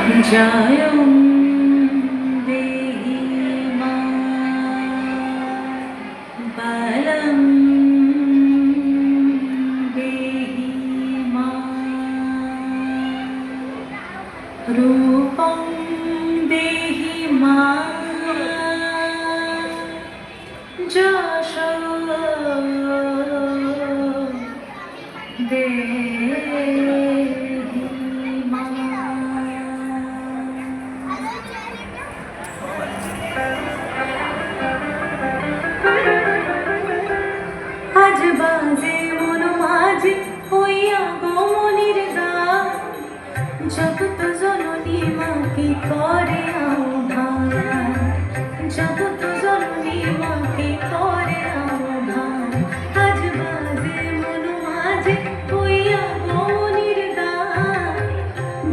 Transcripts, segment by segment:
জয়ং দেহি মা বলং দেহি মা রূপং দেহি মা যশো দেহি মা। আজ বাজে মন মাঝে হইয়া গমনির গান, জগৎ জননী মাকে করে আহ্বান, জগৎ জননী মাকে করে আহ্বান। আজ বাজে মন মাঝে হইয়া গমনির গান,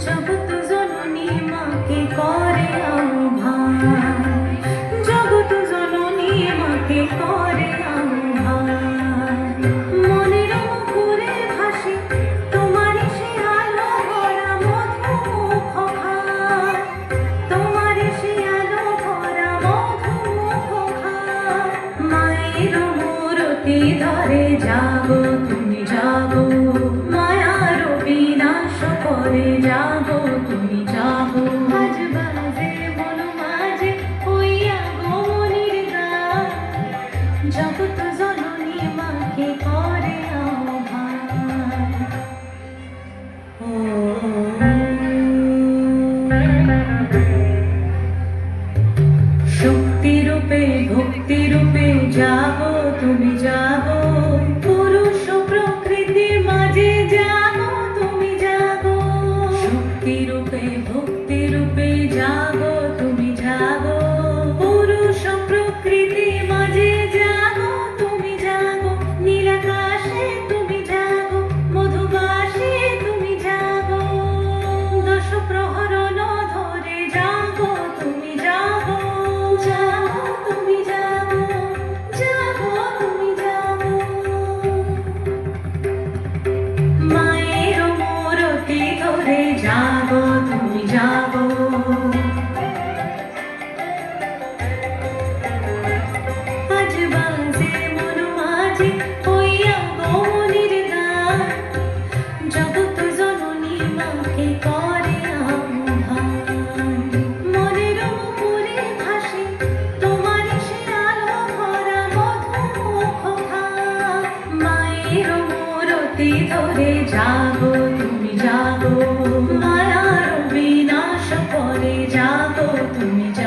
জগৎ জননী মাকে করে আহ্বান, জগৎ জননী মাকে করে আহ্বান। মনের মুখরে ভাসে তোমার সে আলো ভরা মধুমুখ খান, তোমার সে আলো ভরা মধুমুখ খান। মায়ের মূরতি ধরে জাগো তুমি জাগো, মায়ার বিনাশ করে জাগো তুমি জাগো। আজ বাজে মন মাঝে হইয়া গমনির গান, জগৎ জননী মাকে করে আহ্বান। শক্তি রূপে ভক্তি রূপে জাগো তুমি জাগো, পুরুষ প্রকৃতির মাঝে জাগো তুমি জাগো। শক্তি রূপে ভক্তি রূপে জাগো তুমি জাগো, পুরুষ প্রকৃতির মাঝে জাগো তুমি জাগো। নীলাকাশে তুমি জাগো, মধুবাসে তুমি জাগো, দশ প্রহরণ ধরে জাগো তুমি জাগো, জাগো তুমি জাগো, জাগো তুমি জাগো। মায়ের মূরতি ধরে জাগো তুমি জাগো। আজ বাজে মন মাঝে হইয়া গমনির গান, জগৎ জননী মাকে করে আহ্বান। মনের মুখরে ভাসে তোমার সে আলো ভরা মধুমুখ খান। মায়ের মূরতি ধরে জাগো তুমি জাগো, মায়ার বিনাশ করে জাগো তুমি জাগো।